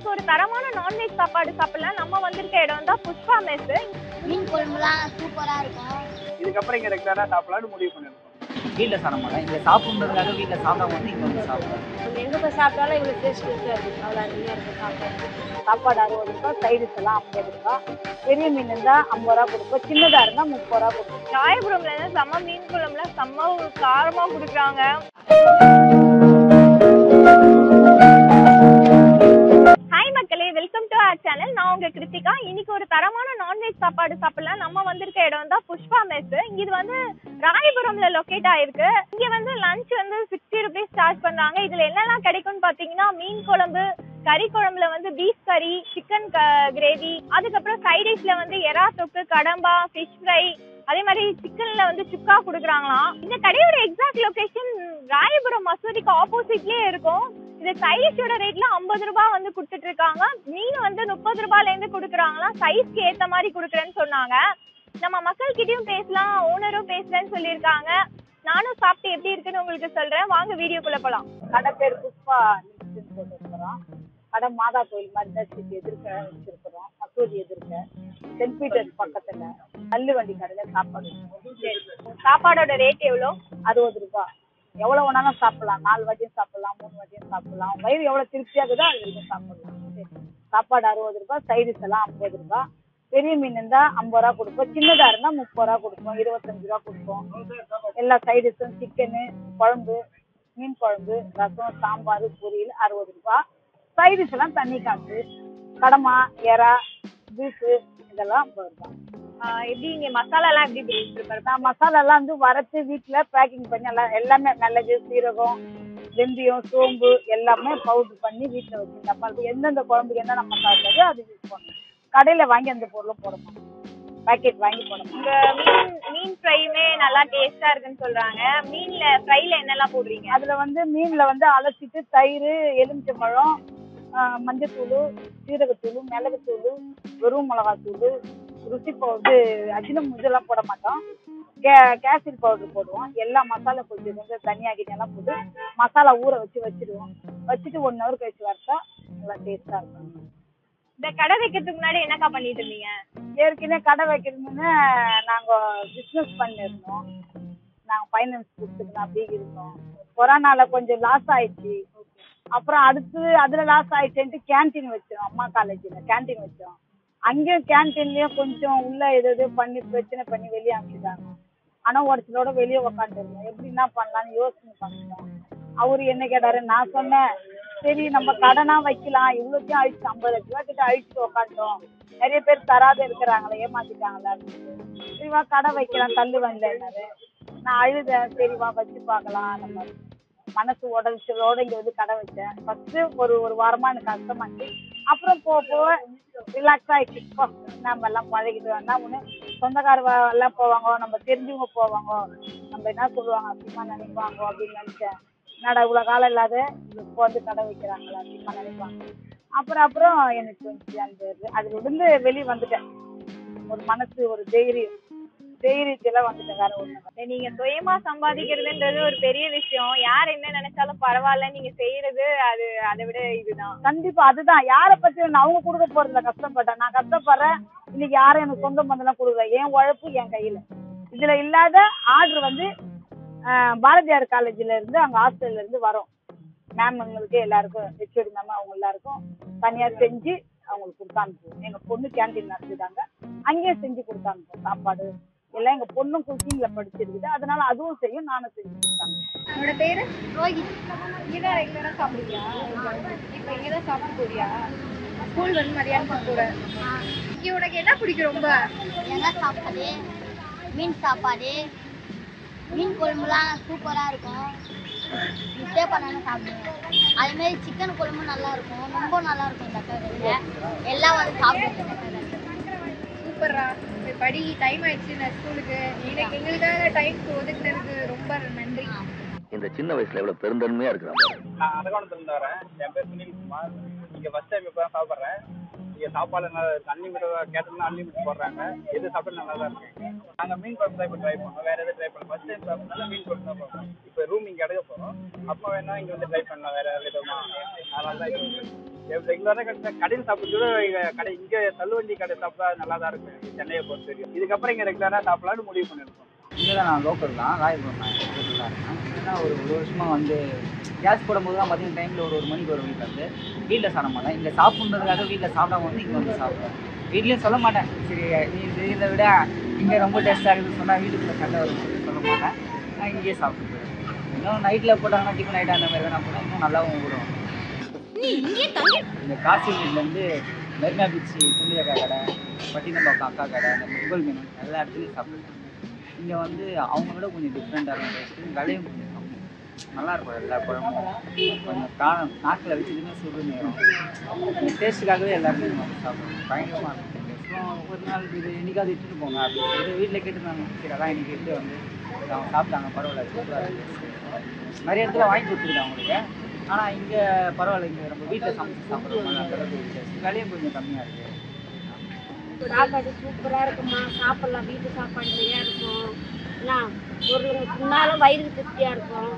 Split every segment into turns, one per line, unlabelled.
இன்னைக்கு ஒரு தரமான நான்வெஜ் சாப்பாடு சாப்பிடலாம். நம்ம வந்திருக்க இடம் தான் புஷ்பா மெஸ்.
மீன் குழம்புலாம் சூப்பரா இருக்கும்.
இதுக்கப்புறம் இங்க ரெகுலரா சாப்பிடலாம்னு முடிவு பண்ணிருக்கோம்.
வீட்டில் சாப்பிட மாட்டேன், இங்கே சாப்பிட்றதுக்காக வீட்டில் சாப்பிடாம வந்து இங்கே வந்து சாப்பிடுவேன்.
எங்க போய் சாப்பிட்டாலும் இவ்வளோ டேஸ்ட் இருக்காது. அவ்வளோ அருமையாக இருக்கும் சாப்பாடு 60 ரூபாய், சைடிஸ் எல்லாம் 50 ரூபாய். பெரிய மீன் இருந்தால் 50 ரூபா கொடுப்போம், சின்னதாக இருந்தால் 30 ரூபா கொடுப்போம்.
ராயபுரம்ல இருந்து செம்ம மீன் குழம்புல செம்ம காரமா கொடுக்குறாங்க. ஹாய் மக்களே, வெல்கம் டு அவர் சேனல். நான் உங்க கிருத்திகா. இன்னைக்கு ஒரு தரமான நான்வெஜ் சாப்பாடு சாப்பிடலாம். நம்ம வந்திருக்க இடம் தான் புஷ்பா மெஸ். இது வந்து ராயபுரம்ல லொக்கேட் ஆயிருக்கு. இங்க வந்து லஞ்ச் வந்து 60 rupees சார்ஜ் பண்றாங்க. இதுல என்னெல்லாம் கிடைக்கும்னு பாத்தீங்கன்னா மீன் குழம்பு, கறி குழம்புல வந்து பீஃப் கறி, சிக்கன் கிரேவி, அதுக்கப்புறம் சைட் டிஷ்ல வந்து எறா தொக்கு, கடம்பா, ஃபிஷ் ஃப்ரை, அதே மாதிரி சிக்கன்ல வந்து சுக்கா கொடுக்குறாங்களாம். இந்த கடையோட எக்ஸாக்ட் லொகேஷன் ராயபுரம் மசூதிக்கு ஆப்போசிட்லயே இருக்கும். இந்த சைடிஷோட ரேட்ல 50 ரூபாய் வந்து கொடுத்துட்டு இருக்காங்க. மீன் வந்து 30 ரூபாயில இருந்து கொடுக்குறாங்களாம். சைஸ்க்கு ஏத்த மாதிரி கொடுக்குறேன்னு சொன்னாங்க. நம்ம மக்கள் கிட்டயும் பேசலாம், ஓனரும் பேசுறேன்னு சொல்லியிருக்காங்க. நானும் சாப்பிட்டு எப்படி இருக்குன்னு உங்களுக்கு சொல்றேன். வாங்க வீடியோக்குள்ள போலாம்.
கடை பேர் புஷ்பா போட்டுருக்கிறோம். கடை மாதா கோயில் மருந்தாசிக்கு எதிர்க்க வச்சிருக்கிறோம். மசூதி எதிர்க்க, சென்ட் பீட்டர்ஸ் பக்கத்துல தள்ளு வண்டி கடையில சாப்பாடு.
சாப்பாடோட ரேட் எவ்வளோ?
60 ரூபாய். எவ்வளவு வேணாலும் சாப்பிடலாம். 4 வாட்டியும் சாப்பிடலாம், 3 வாட்டியும் சாப்பிடலாம். வயிறு எவ்வளவு திருப்தியா இருக்குதோ அது வரைக்கும் சாப்பிடலாம். சாப்பாடு 60 ரூபாய், சைடிஸ் எல்லாம் 50 ரூபாய். பெரிய மீன் இருந்தா 50 ரூபா கொடுப்போம், சின்னதா இருந்தா 30 ரூபா கொடுப்போம், 25 ரூபா கொடுப்போம். எல்லா சைடிஸும் சிக்கனு, குழம்பு, மீன் குழம்பு, ரசம், சாம்பார், பொரியல் 60 ரூபாய். சைடிஸ் எல்லாம் தண்ணி காசு, கடமா, எறா, பீஃபு இதெல்லாம் 50 ரூபாய்.
எப்படி இங்க மசாலா எல்லாம் எப்படி ப்ரிப்பேர்?
நான் மசாலா எல்லாம் வந்து வரைச்சு வீட்டுல பேக்கிங் பண்ணி எல்லாமே மிளகு, சீரகம், வெந்தயம், சோம்பு எல்லாமே பவுடர் பண்ணி வீட்டுல வச்சு டப்பால் எந்தெந்த குழம்புக்கு என்னென்ன மசாலா இருக்கோ அது யூஸ் பண்ணணும். கடையில வாங்கி அந்த பொருளும் போடணும், பேக்கெட் வாங்கி போடணும்.
இங்க மீன் ஃப்ரையுமே நல்லா டேஸ்டா இருக்குன்னு சொல்றாங்க. மீன்ல ஃப்ரைல என்னெல்லாம் போடுறீங்க?
அதுல வந்து மீன்ல வந்து அலசிட்டு தயிர், எலுமிச்சம்பழம், மஞ்சத்தூள், சீரகத்தூள், மிளகுத்தூள், வெறும் மிளகாத்தூள், ருசி பவுடர், அஜினமோட்டோ போட மாட்டோம், கேசரி பவுடர் போடுவோம். எல்லா மசாலா கொஞ்சம் கொஞ்சம் தனியா கிட்டெல்லாம் போட்டு மசாலா ஊற வச்சிடுவோம். வச்சுட்டு 1 hour கழிச்சு வரட்டா நல்லா டேஸ்டா இருக்கும்.
இந்த கடை வைக்கிறதுக்கு முன்னாடி என்னக்கா பண்ணிட்டு இருந்தீங்க?
ஏற்கனவே கடை வைக்கணும்னு நாங்க பிசினஸ் பண்ணிருந்தோம். நாங்க ஃபைனான்ஸ் கொடுத்துக்கணும் அப்படி இருந்தோம். கொரோனால கொஞ்சம் லாஸ் ஆயிடுச்சு. அப்புறம் அடுத்து அதுல லாஸ் ஆயிடுச்சுன்ட்டு கேன்டீன் வச்சோம். அம்மா காலேஜ்ல கேன்டீன் வச்சோம். அங்கேயும் கேன்டீன்லயும் கொஞ்சம் உள்ள எது பண்ணி பிரச்சனை பண்ணி வெளியே அனுப்பிட்டாங்க. ஆனா ஒரு சிலரோட வெளியே உக்காந்துருந்தோம். எப்படி என்ன பண்ணலாம்னு யோசனை பண்ணிட்டோம். அவரு என்ன கேட்டாரு, நான் சொன்னேன் சரி நம்ம கடனா வைக்கலாம், இவ்வளோத்தையும் அழிச்சு 50 லட்ச ரூபா கிட்ட அழிச்சுட்டு உக்காண்டோம், நிறைய பேர் தராத இருக்கிறாங்களே, ஏமாத்திட்டாங்களா அப்படின்னு. சரிவா கடை வைக்கலாம் தள்ளு வந்தேன்னாரு. நான் அழுதேன். சரிவா வச்சு பார்க்கலாம். நம்ம மனசு உடல்ச்சலோட இங்க வந்து கடை வச்சேன். ஃபர்ஸ்ட் ஒரு வாரமா எனக்கு கஷ்டமாச்சு. அப்புறம் போக ரிலாக்ஸ் ஆயிடுச்சு. நம்ம எல்லாம் பழகிட்டு வந்தா ஒண்ணு சொந்தக்கார எல்லாம் போவாங்க, நம்ம தெரிஞ்சவங்க போவாங்க, நம்ம என்ன சொல்லுவாங்க அதிகமா நினைப்பாங்க அப்படின்னு நினைச்சேன். என்னடா இவ்வளவு காலம் இல்லாத இப்போ வந்து கடை வைக்கிறாங்களா அதிகமா நினைப்பாங்க. அப்புறம் எனக்கு கொஞ்சம் அந்த அதுல இருந்து வெளியே வந்துட்டேன். ஒரு மனசு ஒரு தைரியத்துல வந்துட்டேன். வேற ஒண்ணு.
நீங்க சுயமா சம்பாதிக்கிறதுன்றது ஒரு பெரிய விஷயம். யார் என்ன நினைச்சாலும் பரவாயில்ல, நீங்க செய்யறது அது அதை விட இதுதான்.
கண்டிப்பா அதுதான். யாரை பத்தி அவங்க கொடுக்க போறதுல கஷ்டப்பட்டேன். நான் கஷ்டப்படுறேன். இன்னைக்கு யாரும் எனக்கு சொந்த பந்தெல்லாம் கொடுக்குறேன். என் உழைப்பு என் கையில. இதுல இல்லாத ஆர்டர் வந்து பாரதியார் காலேஜ்ல இருந்து அங்க ஹாஸ்டல்ல இருந்து வரும் மேம்ங்களுக்கு எல்லாருக்கும், ஹெச்ஓடி மேம் அவங்க எல்லாருக்கும் தனியா செஞ்சு அவங்களுக்கு கொடுத்தானுப்போம். எங்க பொண்ணு கேன்டீன் நடத்துட்டாங்க, அங்கேயே செஞ்சு கொடுத்தானுப்போம். சாப்பாடு எல்லாம் எங்க பொண்ணும் குக்கிங்ல படிச்சிருக்குது, அதனால அதுவும் செய்யும், நானும் செஞ்சு கொடுத்தாங்க.
என்னோட பேரு ரோஹித். இங்கதான் ரெகுலரா சாப்பிடுறியா? இப்ப இங்கதான் சாப்பிட போறியா? ஸ்கூல் வந்து மதியானம் போற. இங்க உனக்கு என்ன பிடிக்கும் ரொம்ப?
எங்க சாப்பாடு, மீன் சாப்பாடு, மீன் குழம்புலாம் சூப்பரா இருக்கும். ஸ்டே பண்ணாலும் சாப்பிடுவேன். அதேமாரி சிக்கன் குழம்பு நல்லா இருக்கும், ரொம்ப நல்லா இருக்கும். இந்த கடையில் எல்லாம் வந்து சாப்பிடுவேன்.
சூப்பரா. படி, டைம் ஆயிடுச்சு நான் ஸ்கூலுக்கு. எனக்கு எங்களுக்காக டைம் ஒதுக்குனதுக்கு ரொம்ப நன்றி.
இந்த சின்ன வயசுல எவ்வளவு பெருந்தன்மையா இருக்கிறாங்க.
நான் அரகோணத்துல இருந்து வரேன். என் பேர் சுனில் குமார். இங்க ஃபர்ஸ்ட் டைம் இப்போ சாப்பிட்றேன். இங்கே சாப்பாடு நல்லா இருக்கு. அன்லிமிட்டடாக கேட்டோம்னா அன்லிமிட் போடுறாங்க. எது சாப்பிட்டாலும் நல்லா தான் இருக்கு. நாங்கள் மீன் குழம்பு தான் இப்போ ட்ரை பண்ணோம். வேறு எதுவும் ட்ரை பண்ணோம். ஃபர்ஸ்ட் டைம் சாப்பிட்றதுனால மீன் குழம்பு தான் பார்ப்போம். இப்போ ரூம் இங்கே எடுக்க போகிறோம். அப்போ வேணா இங்கே வந்து ட்ரை பண்ணலாம் வேறு விதமாக. அதனால தான் இது ரெகுலராக கடையில் சாப்பிட்றதோட கடை இங்கே தள்ளுவண்டி கடை சாப்பிட்டா நல்லா தான் இருக்கும் சென்னையை பொறுத்த வரைக்கும். இதுக்கப்புறம் இங்கே ரெகுலராக சாப்பிடலான்னு முடிவு பண்ணியிருக்கோம்.
இங்கே தான் நான் லோக்கல் தான், ராயபுரம் தான் லோக்கலாக இருக்கேன். ஏன்னா ஒரு வருஷமாக வந்து கேஸ் போடும்போது தான் பார்த்தீங்கன்னா டைமில் ஒரு மணிக்கு ஒரு வீட்டில் வந்து வீட்டில் சாப்பிட மாட்டேன். இங்கே சாப்பிட்றதுக்காக வீட்டில் சாப்பிடாம வந்து இங்கே வந்து சாப்பிடுவேன். வீட்லேயும் சொல்ல மாட்டேன், சரி இது இதை விட இங்கே ரொம்ப டேஸ்ட்டாக இருக்குதுன்னு சொன்னால் வீட்டுக்குள்ளே சண்டை வரும்னு சொல்லி சொல்ல மாட்டேன். நான் இங்கேயே சாப்பிட்டு இன்னும் நைட்டில் போட்டாங்கன்னா டிஃபன் ஐட்டம் அந்த மாதிரி வேணா போனால் இன்னும் நல்லாவும் விடுவோம். இந்த காசிமீர்லேருந்து மெரினா பீச் சுண்டியக்கா கடை, பட்டினப்பாக்கம் அக்கா கடை, இந்த முகல் மீன் எல்லா இடத்துலையும் சாப்பிடுவேன். இங்கே வந்து அவங்க விட கொஞ்சம் டிஃப்ரெண்ட்டாக இருக்கும் டேஸ்ட்டு, விலையும் கொஞ்சம் கம்மி, நல்லாயிருக்கும். எல்லா குழம்பும் கொஞ்சம் காரம் நாக்கில் வச்சதுமே சுடு நேரம். இந்த டேஸ்ட்டுக்காகவே எல்லாருமே வந்து சாப்பிடுவோம். பயங்கரமாக இருக்கும். அப்புறம் ஒரு நாள் இது என்னைக்காவது இட்டுட்டு போங்க அப்படின்னு சொல்லிட்டு வீட்டில் கேட்டுருந்தாங்க. சரி அதான் இன்றைக்கி இட்டு வந்து அவங்க சாப்பிட்டாங்க, பரவாயில்ல சூப்பராக இருக்குது. நிறைய இடத்துல வாங்கி கொடுத்துருக்காங்க அவங்களுக்கு. ஆனால் இங்கே பரவாயில்ல, இங்கே நம்ம வீட்டில் சமைச்சு சாப்பிட்றோம். அந்த அளவுக்கு டேஸ்ட், விலையும் கொஞ்சம் கம்மியாக இருக்குது.
சாப்பாடு சூப்பராக இருக்குமா, சாப்பிட்லாம். வீட்டு சாப்பாடு நிறையா இருக்கும். என்ன பொருள் முன்னாலும் வயிறு திருப்தியாக இருக்கும்.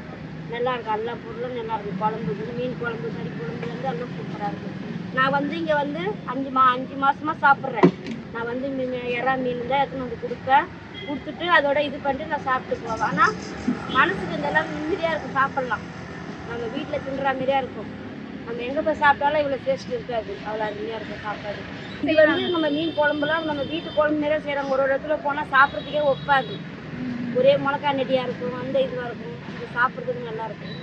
நல்லா இருக்கும். எல்லா பொருளும் நல்லா இருக்கும். குழம்பு, மீன் குழம்பு, கறி குழம்புலேருந்து எல்லாம் சூப்பராக இருக்கும். நான் வந்து இங்கே வந்து 5 மாதமாக சாப்பிட்றேன். நான் வந்து இறா மீன் தான் எடுத்துன்னு வந்து கொடுப்பேன். கொடுத்துட்டு அதோட இது பண்ணிட்டு நான் சாப்பிட்டு போவேன். ஆனால் மனசுக்கு இதெல்லாம் நிம்மதியாக இருக்கும். சாப்பிட்லாம். நம்ம வீட்டில் தின்ற மாதிரியாக இருக்கும். நம்ம எங்கே போய் சாப்பிட்டாலும் இவ்வளோ டேஸ்ட் இருக்காது. அவ்வளோ அருமையாக இருக்கும் சாப்பாடு. இது வந்து நம்ம மீன் குழம்புலாம் நம்ம வீட்டு குழம்பு நிறைய செய்கிறாங்க. ஒரு இடத்துல போனால் சாப்பிட்றதுக்கே ஒப்பாது. ஒரே மிளகா நெடியாக இருக்கும், அந்த இதுவாக இருக்கும். இது சாப்பிட்றதுக்கு நல்லாயிருக்கும்.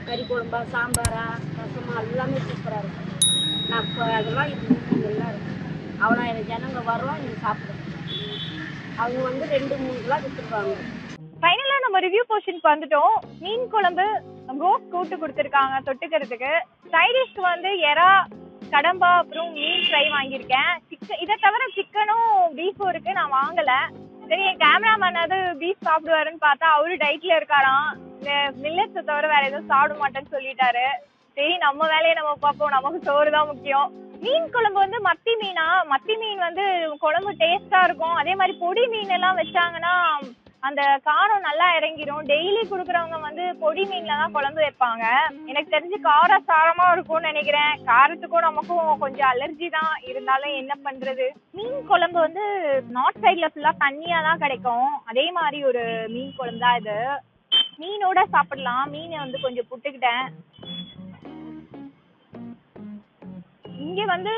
கறி குழம்பா, சாம்பாரா, ரசமா எல்லாமே சூப்பராக இருக்கும். நான் இப்போ அதெல்லாம் இது நல்லா இருக்கும். அவ்வளோ ஜனங்க வரோம் இங்கே சாப்பிடுவோம். அவங்க வந்து 2-3 கிலோ விற்றுருவாங்க.
ஃபைனலாக நம்ம ரிவ்யூ போர்ஷனுக்கு வந்துட்டோம். மீன் குழம்பு ரோஸ் கூட்டு கொடுத்துருக்காங்க தொட்டுக்கிறதுக்கு. சைடிஷ்க்கு வந்து எறா, கடம்பா, அப்புறம் மீன் ஃப்ரை வாங்கியிருக்கேன். இதை தவிர சிக்கனும் பீஃபும் இருக்கு, நான் வாங்கல. சரி, என் கேமராமேனாவது பீஃப் சாப்பிடுவாருன்னு பார்த்தா அவரு டயட்ல இருக்காராம். இந்த மில்லட்ஸை தவிர வேற எதுவும் சாப்பிட மாட்டேன்னு சொல்லிட்டாரு. சரி, நம்ம வேலையை நம்ம பார்ப்போம், நமக்கு சோறு தான் முக்கியம். மீன் குழம்பு வந்து மத்தி மீன் வந்து குழம்பு டேஸ்டா இருக்கும். அதே மாதிரி பொடி மீன் எல்லாம் வச்சாங்கன்னா அந்த காரம் நல்லா இறங்கிரும். டெய்லி குடுக்கறவங்க வந்து பொடி மீன்ல தான் குழம்பு வைப்பாங்க. எனக்கு தெரிஞ்சு காரம் சாரமா இருக்கும்னு நினைக்கிறேன். காரத்துக்கும் நமக்கும் கொஞ்சம் அலர்ஜி தான், இருந்தாலும் என்ன பண்றது. மீன் குழம்பு வந்து நார்த் சைட்ல ஃபுல்லா தண்ணியா தான் கிடைக்கும். அதே மாதிரி ஒரு மீன் குழம்பு தான் இது. மீனோட சாப்பிடலாம். மீனை வந்து கொஞ்சம் புட்டுக்கிட்டேன். இங்க வந்து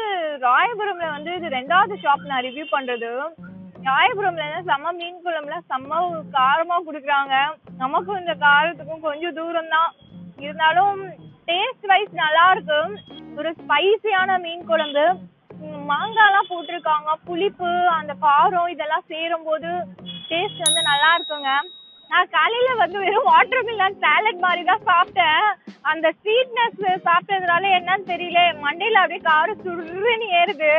ராயபுரம்ல வந்து இது 2வது ஷாப் நான் ரிவ்யூ பண்றது. ராயபுரம்ல செம்ம மீன் குழம்புல செம்ம காரமா குடுக்குறாங்க. நமக்கும் இந்த காரத்துக்கும் கொஞ்சம் தூரம் தான், இருந்தாலும் டேஸ்ட் வைஸ் நல்லா இருக்கு. ஒரு ஸ்பைசியான மீன் குழம்பு. மாங்காய்லாம் போட்டிருக்காங்க. புளிப்பு, அந்த காரம் இதெல்லாம் சேரும் போது டேஸ்ட் வந்து நல்லா இருக்குங்க. நான் காலையில வந்து வெறும் வாட்டர் மில்லன் சாலட் மாதிரி தான் சாப்பிட்டேன். அந்த ஸ்வீட்னஸ் சாப்பிட்டதுனால என்னன்னு தெரியல, மண்டையில அப்படியே காரம் சுருன்னு ஏறுது.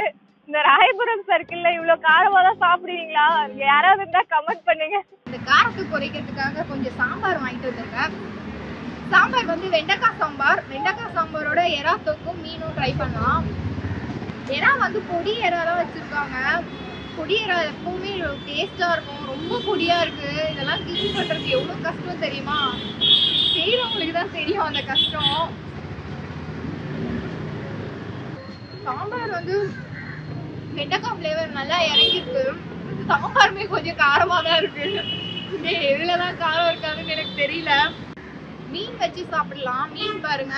இந்த ராயபுரம் சர்க்கிள்ல இவ்வளவு காரமா தான் சாப்பிடுவீங்களா? யாராவது இருந்தா கமெண்ட் பண்ணுங்க.
இந்த காரத்தை குறைக்கிறதுக்காக கொஞ்சம் சாம்பார் வாங்கிட்டு வந்திருக்கேன். சாம்பார் வந்து வெண்டைக்காய் சாம்பார். வெண்டைக்காய் சாம்பாரோட எறா தொக்கும் மீனும் ட்ரை பண்ணலாம். எறா வந்து பொடி எறா தான் வச்சிருக்காங்க. பொடி எறா எப்பவுமே டேஸ்டா இருக்கும். ரொம்ப பொடியா இருக்கு. இதெல்லாம் கிளீன் பண்றது எவ்வளவு கஷ்டம் தெரியுமா? செய்யறவங்களுக்கு தான் தெரியும் அந்த கஷ்டம். சாம்பார் வந்து வெண்டைக்காய் ஃப்ளேவர் நல்லா இறங்கிருக்கு. சாம்பாருமே கொஞ்சம் காரமா தான் இருக்கு. எதுலதான் காரம் இருக்காதுன்னு எனக்கு தெரியல. மீன் வச்சு சாப்பிடலாம். மீன் பாருங்க,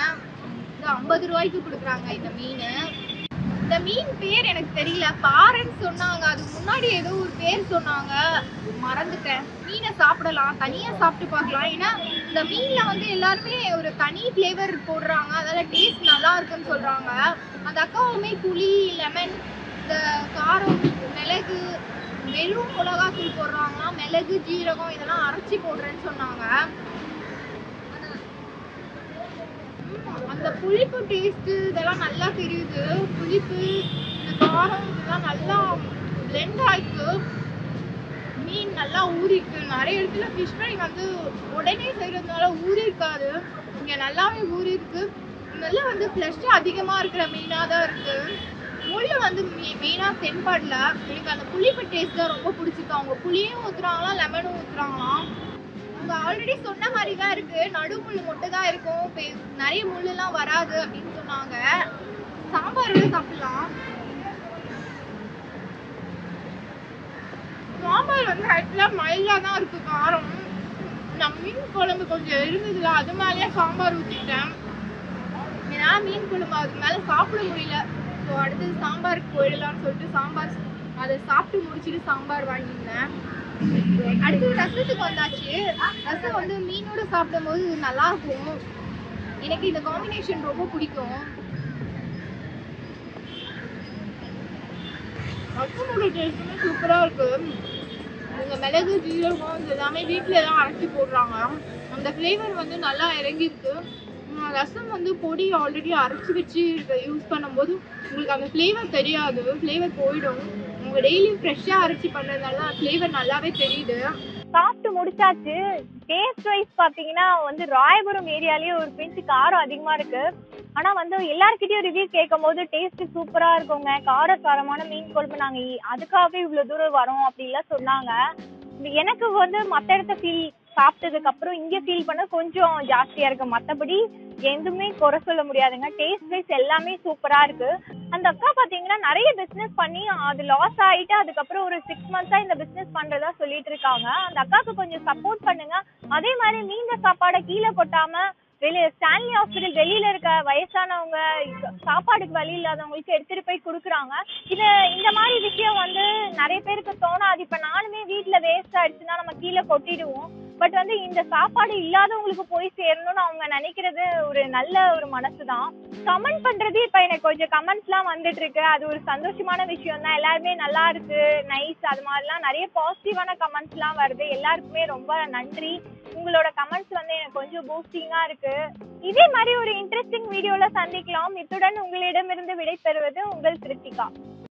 இந்த 50 ரூபாய்க்கு கொடுக்குறாங்க இந்த மீன். இந்த மீன் பேர் எனக்கு தெரியல, பாறைன்னு சொன்னாங்க. அதுக்கு முன்னாடி ஏதோ ஒரு பேர் சொன்னாங்க, மறந்துட்டேன். மீனை சாப்பிடலாம், தனியா சாப்பிட்டு பார்க்கலாம். ஏன்னா இந்த மீன்ல வந்து எல்லாருமே ஒரு தனி ஃப்ளேவர் போடுறாங்க, அதனால டேஸ்ட் நல்லா இருக்குன்னு சொல்றாங்க. அந்த அக்காவுமே புளி, லெமன், இந்த காரம், மிளகு, வெறும் மிளகாத்தூள் போடுறாங்கன்னா மிளகு, ஜீரகம் இதெல்லாம் அரைச்சி போடுறேன்னு சொன்னாங்க. அந்த புளிப்பு டேஸ்ட் இதெல்லாம் நல்லா தெரியுது. புளிப்பு, இந்த காரம் இதெல்லாம் நல்லா பிளெண்ட் ஆயிருக்கு. மீன் நல்லா ஊறிருக்கு. நிறைய இடத்துல ஃபிஷ் ஃப்ரை வந்து உடனே செய்யறதுனால ஊறி இருக்காது, இங்க நல்லாவே ஊறி இருக்கு. நல்லா வந்து ஃப்ளஷ் அதிகமா இருக்கிற மீனா தான் இருக்கு. முள்ளு வந்து மெயினா தென்படல. எனக்கு அந்த புளிப்பு டேஸ்ட் தான் ரொம்ப பிடிச்சிருக்கு. அவங்க புளியும் ஊத்துறாங்களாம், லெமனும் ஊத்துறாங்களாம். அவங்க ஆல்ரெடி சொன்ன மாதிரி தான் இருக்கு. நடு முள்ளு மட்டும் தான் இருக்கும், நிறைய முள்ளுலாம் வராது அப்படின்னு சொன்னாங்க. சாம்பாரோட சாப்பிடலாம். சாம்பார் வந்து ஆக்சுவலாக மைல்டாக தான் இருக்கு காரம். நான் மீன் குழம்பு கொஞ்சம் இருந்ததுல, அது மேலேயே சாம்பார் ஊற்றிட்டேன். ஏன்னா மீன் குழம்பு அதுக்கு மேலே சாப்பிட முடியல. ஸோ அடுத்தது சாம்பாருக்கு போயிடலாம்னு சொல்லிட்டு சாம்பார் அதை சாப்பிட்டு முடிச்சுட்டு சாம்பார் வாங்கியிருந்தேன். அடுத்தது ரசத்துக்கு வந்தாச்சு. ரசம் வந்து மீனோட சாப்பிடும்போது நல்லா இருக்கும். எனக்கு இந்த காம்பினேஷன் ரொம்ப பிடிக்கும். ரசமோட டேஸ்ட்டுமே சூப்பராக இருக்கு. இவங்க மிளகு ஜீரகம் இது எல்லாமே வீட்டில் தான் அரைச்சி போடுறாங்க. அந்த ஃப்ளேவர் வந்து நல்லா இறங்கியிருக்கு. ரசம் வந்து பொடி ஆல்ரெடி அரைச்சி வச்சு யூஸ் பண்ணும்போது உங்களுக்கு அந்த ஃப்ளேவர் தெரியாது, ஃப்ளேவர் போயிடும். உங்க டெய்லி ஃப்ரெஷ்ஷாக அரைச்சி பண்ணுறதுனால ஃப்ளேவர் நல்லாவே தெரியுது.
சாப்பிட்டு முடிச்சாச்சு. டேஸ்ட் வைஸ் பார்த்தீங்கன்னா வந்து ராயபுரம் ஏரியாலேயே ஒரு பிஞ்சு காரம் அதிகமாக இருக்கு. ஆனால் வந்து எல்லாருக்கிட்டையும் ரிவ்யூ கேட்கும் போது டேஸ்ட் சூப்பராக இருக்குங்க, காரசாரமான மீன் குழம்பு, நாங்கள் அதுக்காகவே இவ்வளோ தூரம் வரோம் அப்படின்லாம் சொன்னாங்க. எனக்கு வந்து மற்ற இடத்த ஃபீல் சாப்பிட்டதுக்கு அப்புறம் இங்கே ஃபீல் பண்ண கொஞ்சம் ஜாஸ்தியாக இருக்கு. மற்றபடி எதுவுமே குறை சொல்ல முடியாதுங்க. டேஸ்ட் வைஸ் எல்லாமே சூப்பராக இருக்கு. அந்த அக்கா பார்த்தீங்கன்னா நிறைய பிஸ்னஸ் பண்ணி அது லாஸ் ஆகிட்டு அதுக்கப்புறம் ஒரு 6 months இந்த பிஸ்னஸ் பண்ணுறதா சொல்லிட்டு இருக்காங்க. அந்த அக்காவுக்கு கொஞ்சம் சப்போர்ட் பண்ணுங்க. அதே மாதிரி மீந்த சாப்பாடை கீழே கொட்டாமல் வெளியே ஸ்டான்லி ஹாஸ்பிட்டல் வெளியில இருக்க வயசானவங்க சாப்பாடுக்கு வழி இல்லாதவங்களுக்கு எடுத்துட்டு போய் கொடுக்குறாங்க. இந்த மாதிரி விஷயம் வந்து நிறைய பேருக்கு தோணாது. இப்ப நானுமே வீட்டுல வேஸ்ட் ஆயிடுச்சுன்னா நம்ம கீழே கொட்டிடுவோம். பட் வந்து இந்த சாப்பாடு இல்லாதவங்களுக்கு போய் சேரணும்னு அவங்க நினைக்கிறது ஒரு நல்ல ஒரு மனசுதான். கமெண்ட் பண்றது இப்ப எனக்கு கொஞ்சம் கமெண்ட்ஸ் எல்லாம் வந்துட்டு இருக்கு. அது ஒரு சந்தோஷமான விஷயம் தான். எல்லாருமே நல்லா இருக்கு, நைஸ், அது மாதிரிலாம் நிறைய பாசிட்டிவான கமெண்ட்ஸ் எல்லாம் வருது. எல்லாருக்குமே ரொம்ப நன்றி. உங்களோட கமெண்ட்ஸ் வந்து எனக்கு கொஞ்சம் பூஸ்டிங்கா இருக்கு. இதே மாதிரி ஒரு இன்ட்ரெஸ்டிங் வீடியோல சந்திக்கலாம். இத்துடன் உங்களிடமிருந்து விடை பெறுவது உங்கள் கிருத்திகா.